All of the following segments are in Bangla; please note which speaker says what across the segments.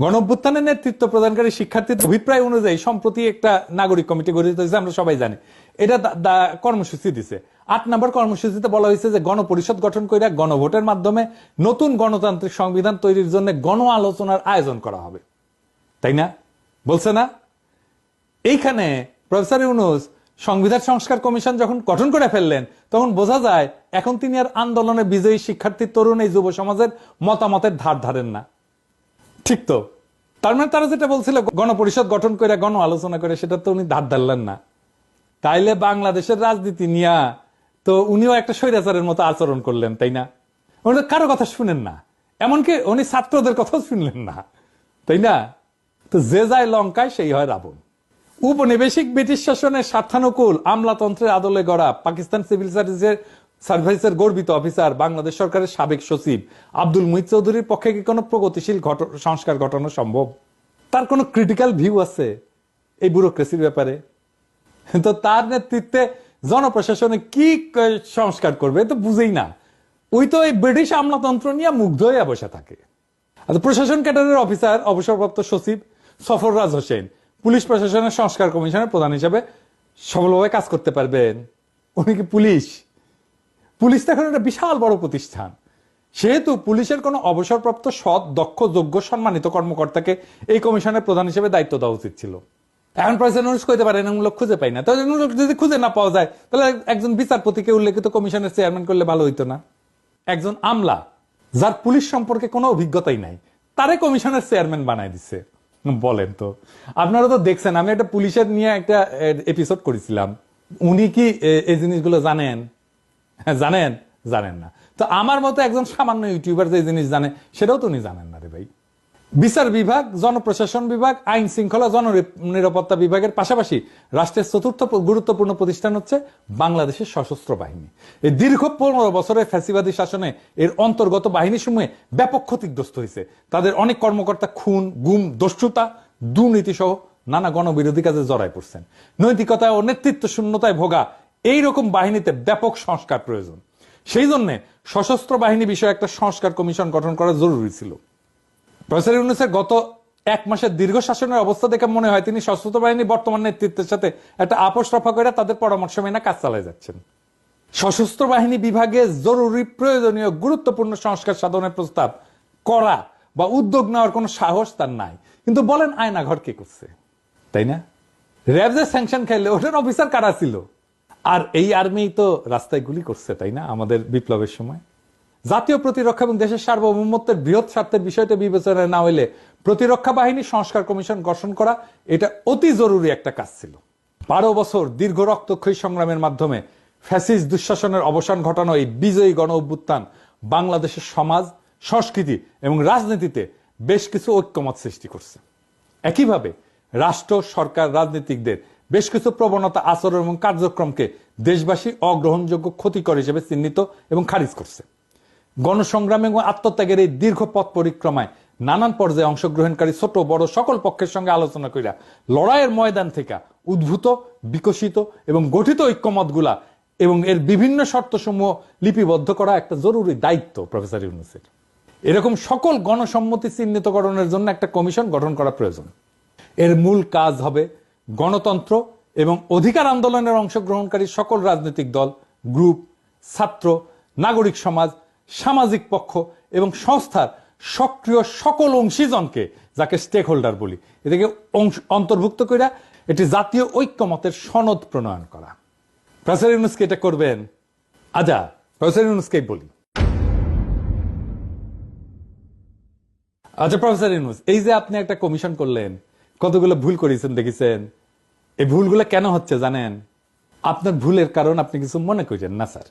Speaker 1: গণঅভ্যুত্থানের নেতৃত্ব প্রদানকারী শিক্ষার্থীদের অভিপ্রায় অনুযায়ী সম্প্রতি একটা নাগরিক কমিটি গঠিত হয়েছে, আমরা সবাই জানি। এটা কর্মসূচি দিছে। ৮ নম্বর কর্মসূচিতে বলা হয়েছে যে গণপরিষদ গঠন করে গণভোটের মাধ্যমে নতুন গণতান্ত্রিক সংবিধান তৈরির জন্য গণ আলোচনার আয়োজন করা হবে, তাই না? বলছে না? এইখানে প্রফেসর ইউনূস সংবিধান সংস্কার কমিশন যখন গঠন করে ফেললেন, তখন বোঝা যায় এখন তিনি আর আন্দোলনে বিজয়ী শিক্ষার্থী, তরুণ, এই যুব সমাজের মতামতের ধার ধারেন না। ঠিক তো? তার মানে তারা যেটা বলছিল গণপরিষদ গঠন করে গণ আলোচনা করে, সেটা তো উনি ধার ধারলেন না। তাইলে বাংলাদেশের রাজনীতি নিয়ে তো উনিও একটা স্বৈরাচারের মতো আচরণ করলেন, তাই না? উনি কারো কথা শুনেন না, এমনকি উনি ছাত্রদের কথাও শুনলেন না, তাই না? তো যে যায় লঙ্কায় সেই হয় রাবণ। উপনিবেশিক ব্রিটিশ শাসনের স্বার্থানুকূল আমলাতন্ত্রের আদলে গড়া পাকিস্তান সিভিল সার্ভিসের গর্বিত অফিসার বাংলাদেশ সরকারের সাবেক সচিব আব্দুল মুহিত চৌধুরীর পক্ষে কি কোনো প্রগতিশীল সংস্কার ঘটানো সম্ভব? তার কোনো ক্রিটিক্যাল ভিউ আছে এই ব্যুরোক্রেসির ব্যাপারে? তো তার নেতৃত্বে জনপ্রশাসনে কি সংস্কার করবে তো বুঝেই না। ওই তো এই ব্রিটিশ আমলাতন্ত্র নিয়ে মুগ্ধ হয়ে বসে থাকে। প্রশাসন ক্যাডারের অফিসার অবসরপ্রাপ্ত সচিব সফররাজ হোসেন পুলিশ প্রশাসনের সংস্কার কমিশনের প্রধান হিসেবে সফলভাবে কাজ করতে পারবেন? উনি কি পুলিশ? পুলিশ তো এখন একটা বিশাল বড় প্রতিষ্ঠান, সেহেতু পুলিশের কোনো অবসরপ্রাপ্ত সৎ, দক্ষ, যোগ্য, সম্মানিত কর্মকর্তাকে এই কমিশনের প্রধান হিসেবে দায়িত্ব দেওয়া উচিত ছিল। এখন প্রফেসর ইউনূস কইতে পারেন এমন লোক খুঁজে পাই না। তো যদি খুঁজে না পাওয়া যায়, তাহলে একজন বিচারপতিকে উল্লেখিত কমিশনের চেয়ারম্যান করলে ভালো হইতো না? একজন আমলা যার পুলিশ সম্পর্কে কোনো অভিজ্ঞতাই নাই, তারে কমিশনের চেয়ারম্যান বানায় দিচ্ছে। বলেন তো, আপনারা তো দেখছেন, আমি একটা পুলিশের নিয়ে একটা এপিসোড করেছিলাম। উনি কি এই জিনিসগুলো জানেন? জানেন? জানেন না। তো আমার মতো একজন সামান্য ইউটিউবার যে জিনিস জানে, সেটাও তো উনি জানেন না রে ভাই। বিচার বিভাগ, জনপ্রশাসন বিভাগ, আইন শৃঙ্খলা, জননিরাপত্তা বিভাগের পাশাপাশি রাষ্ট্রের চতুর্থ গুরুত্বপূর্ণ প্রতিষ্ঠান হচ্ছে বাংলাদেশের সশস্ত্র বাহিনী। এই দীর্ঘ 15 বছরের ফ্যাসিবাদী শাসনে এর অন্তর্গত বাহিনী সমূহে ব্যাপক ক্ষতিগ্রস্ত হয়েছে। তাদের অনেক কর্মকর্তা খুন, গুম, দস্যুতা, দুর্নীতি সহ নানা গণবিরোধী কাজে জড়ায় পড়ছেন। নৈতিকতা ও নেতৃত্ব শূন্যতায় ভোগা এইরকম বাহিনীতে ব্যাপক সংস্কার প্রয়োজন। সেই জন্য সশস্ত্র বাহিনী বিষয়ে একটা সংস্কার কমিশন গঠন করা জরুরি ছিল। প্রফেসর ইউনূসের গত 1 মাসের দীর্ঘ শাসনের অবস্থা দেখে মনে হয় তিনি সশস্ত্র বাহিনীর বর্তমান নেতৃত্বের সাথে একটা আপোষ রফা করে তাদের পরামর্শ মেনে কাজ চালিয়ে যাচ্ছেন। সশস্ত্র বাহিনী বিভাগে জরুরি, প্রয়োজনীয়, গুরুত্বপূর্ণ সংস্কার সাধনের প্রস্তাব করা বা উদ্যোগ নেওয়ার কোনো সাহস তার নাই। কিন্তু বলেন আয়নাঘর কে করছে, তাই না? র্যাব যে স্যাংশন খাইলে ওটার অফিসার কারা ছিল? আর এই আর্মি তো রাস্তায় গুলি করছে, তাই না, আমাদের বিপ্লবের সময়। জাতীয় প্রতিরক্ষা এবং দেশের সার্বভৌমত্বের বৃহৎ স্বার্থের বিষয়টা বিবেচনায় না হইলে প্রতিরক্ষা বাহিনী সংস্কার কমিশন গঠন করা এটা অতি জরুরি একটা কাজ ছিল। 12 বছর দীর্ঘ রক্তক্ষয়ী সংগ্রামের মাধ্যমে ফ্যাসিস্ট দুঃশাসনের অবসান ঘটানো এই বিজয়ী গণ অভ্যুত্থান বাংলাদেশের সমাজ, সংস্কৃতি এবং রাজনীতিতে বেশ কিছু ঐক্যমত সৃষ্টি করছে। একইভাবে রাষ্ট্র, সরকার, রাজনীতিকদের বেশ কিছু প্রবণতা, আচরণ এবং কার্যক্রমকে দেশবাসী অগ্রহণযোগ্য, ক্ষতিকর হিসেবে চিহ্নিত এবং খারিজ করছে। গণসংগ্রাম এবং আত্মত্যাগের এই দীর্ঘ পথ পরিক্রমায় নানান পর্যায়ে অংশগ্রহণকারী ছোট বড় সকল পক্ষের সঙ্গে আলোচনা করিয়া লড়াইয়ের ময়দান থেকে উদ্ভূত, বিকশিত এবং গঠিত ঐক্যমতগুলা এবং এর বিভিন্ন শর্তসমূহ লিপিবদ্ধ করা একটা জরুরি দায়িত্ব প্রফেসর ইউনূসের। এরকম সকল গণসম্মতি চিহ্নিতকরণের জন্য একটা কমিশন গঠন করা প্রয়োজন। এর মূল কাজ হবে গণতন্ত্র এবং অধিকার আন্দোলনের অংশগ্রহণকারী সকল রাজনৈতিক দল, গ্রুপ, ছাত্র, নাগরিক সমাজ, সামাজিক পক্ষ এবং সংস্থার সক্রিয় সকল অংশীজনকে, যাকে স্টেক হোল্ডার বলি, এটাকে অন্তর্ভুক্ত করে এটি জাতীয় ঐক্যমতের সনদ প্রণয়ন করা। প্রফেসর ইউনূসকে এটা করবেন? আচ্ছা, প্রফেসর ইউনূসকে বলি। আচ্ছা প্রফেসর ইউনূস, এই যে আপনি একটা কমিশন করলেন, কতগুলো ভুল করেছেন দেখেছেন। এই ভুলগুলো কেন হচ্ছে জানেন? আপনার ভুলের কারণ আপনি কিছু মনে করেন না স্যার,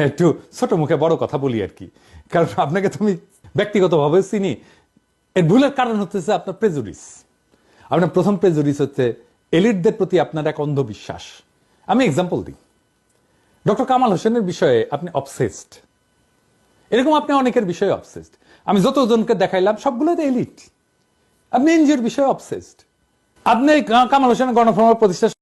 Speaker 1: একটু ছোট মুখে বড় কথা বলি আর কি, কারণ আপনাকে তুমি ব্যক্তিগতভাবে চিনি। এর ভুলের কারণ হচ্ছে আপনার প্রেজুডিস। আপনার প্রথম প্রেজুডিস হচ্ছে এলিটদের প্রতি আপনার এক অন্ধবিশ্বাস। আমি এক্সাম্পল দিই, ডক্টর কামাল হোসেনের বিষয়ে আপনি অবসেসড। এরকম আপনি অনেকের বিষয়ে অবসেসড। আমি যতজনকে দেখাইলাম সবগুলোই তো এলিট। আপনি এনজিওর বিষয়ে অবসেসড। আপনি কামাল হোসেনের গণফোরামের প্রতিষ্ঠা